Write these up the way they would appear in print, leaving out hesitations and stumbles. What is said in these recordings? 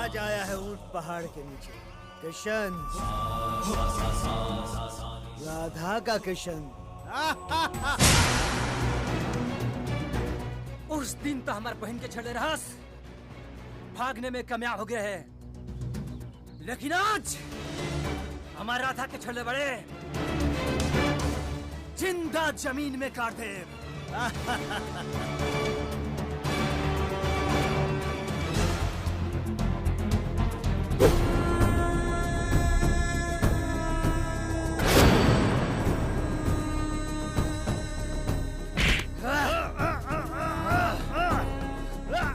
आज आया है ऊंट पहाड़ के नीचे। किशन, राधा का किशन। उस दिन तो हमारे बहन के छड़े रहस भागने में कामयाब हो गए हैं, लेकिन आज हमारे राधा के छड़े बड़े जिंदा जमीन में काट दे।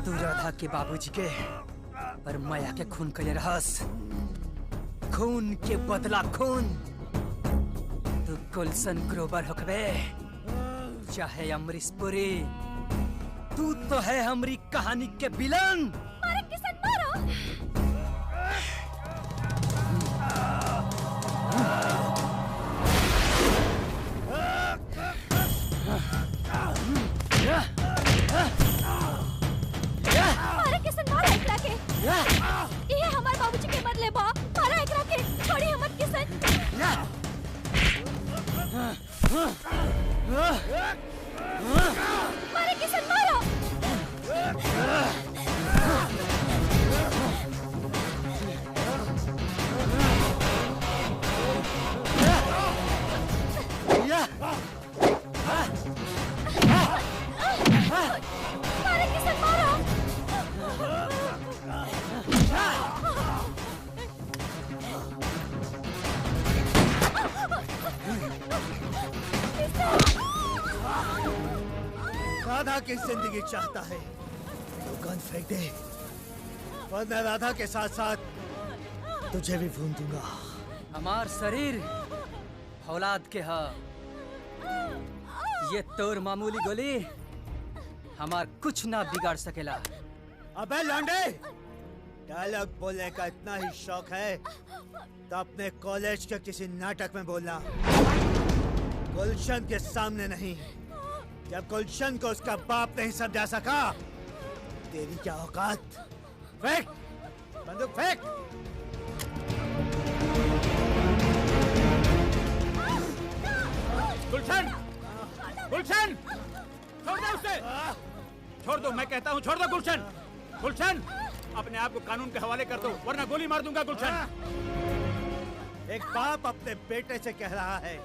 तू राधा के बाबूजी के पर माया के खून का ये रहस, खून के बदला खून। तू गुलशन ग्रोवर होकबे चाहे अमरीश पुरी, तू तो है हमारी कहानी के विलन। मारो किशन, मारो। मारो किशन, मारो एकरा के। ये हमारे बाबूजी के मरले बा। मारो एकरा के, छोड़ी हमर किशन। मारो किशन, मारो। मारो किशन, मारो। राधा की जिंदगी चाहता है तो गन फेंक दे, वरना राधा के साथ साथ तुझे भी भून दूंगा। हमार शरीर औलाद के हा, ये तोर मामूली गोली हमार कुछ ना बिगाड़ सकेला। अबे लौंडे, डायलॉग बोलने का इतना ही शौक है तो अपने कॉलेज के किसी नाटक में बोलना, गुलशन के सामने नहीं। जब गुलशन को उसका बाप नहीं समझा सका, तेरी क्या औकात? फेंक बंदूक, फेंक। गुलशन, गुलशन, छोड़ दो उसे, छोड़ दो, मैं कहता हूँ छोड़ दो गुलशन। गुलशन, अपने आप को कानून के हवाले कर दो, वरना गोली मार दूंगा। गुलशन, एक बाप अपने बेटे से कह रहा है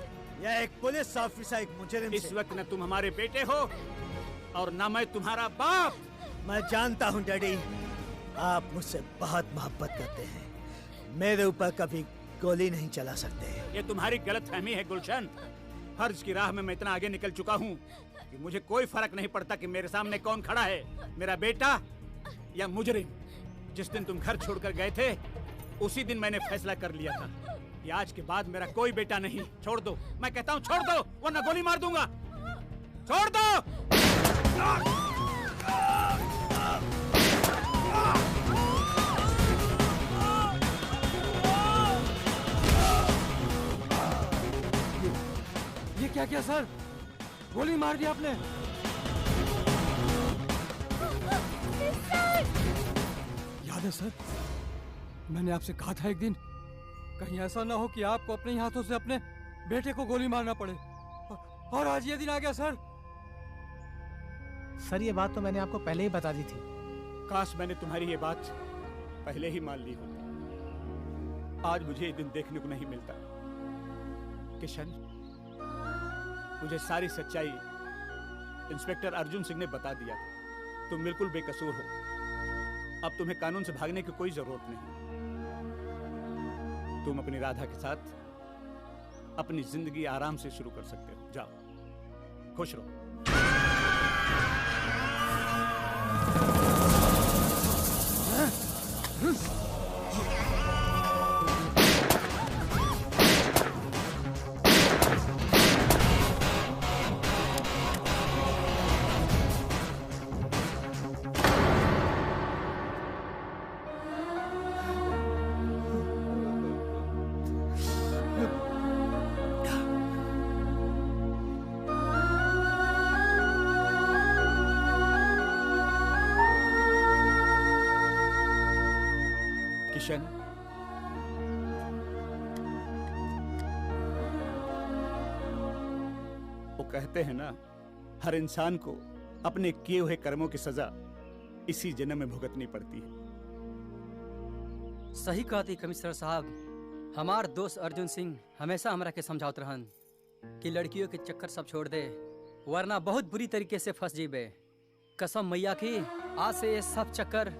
या एक पुलिस ऑफिसर एक मुजरिम इस से? वक्त न तुम हमारे बेटे हो और न मैं तुम्हारा बाप। मैं जानता हूँ डैडी, आप मुझसे बहुत मोहब्बत करते हैं, मेरे ऊपर कभी गोली नहीं चला सकते। ये तुम्हारी गलतफहमी है गुलशन। फर्ज की राह में मैं इतना आगे निकल चुका हूँ कि मुझे कोई फर्क नहीं पड़ता कि मेरे सामने कौन खड़ा है, मेरा बेटा या मुजरिम। जिस दिन तुम घर छोड़कर गए थे उसी दिन मैंने फैसला कर लिया था कि आज के बाद मेरा कोई बेटा नहीं। छोड़ दो, मैं कहता हूँ छोड़ दो, वरना गोली मार दूंगा। छोड़ दो। ये क्या किया सर? गोली मार दिया आपने। याद है सर, मैंने आपसे कहा था एक दिन, कहीं ऐसा ना हो कि आपको अपने ही हाथों से अपने बेटे को गोली मारना पड़े, और आज ये दिन आ गया सर। सर ये बात तो मैंने आपको पहले ही बता दी थी। काश मैंने तुम्हारी ये बात पहले ही मान ली होती। आज मुझे ये दिन देखने को नहीं मिलता। किशन, मुझे सारी सच्चाई इंस्पेक्टर अर्जुन सिंह ने बता दिया था। तुम बिल्कुल बेकसूर हो। अब तुम्हें कानून से भागने की कोई जरूरत नहीं। तुम अपनी राधा के साथ अपनी जिंदगी आराम से शुरू कर सकते हो। जाओ, खुश रहो। गुलशन, वो कहते हैं ना, हर इंसान को अपने किए हुए कर्मों की सजा इसी जन्म में भुगतनी पड़ती है। सही कहती कमिश्नर साहब। हमार दोस्त अर्जुन सिंह हमेशा हमरा के समझावत रहन कि लड़कियों के चक्कर सब छोड़ दे, वरना बहुत बुरी तरीके से फंस जीबे। कसम मैया की, आज से ये सब चक्कर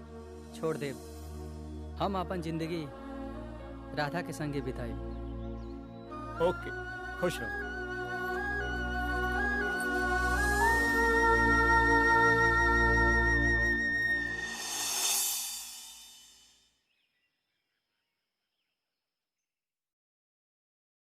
छोड़ दे। हम अपन जिंदगी राधा के संगे बिताए। ओके, खुश रहो।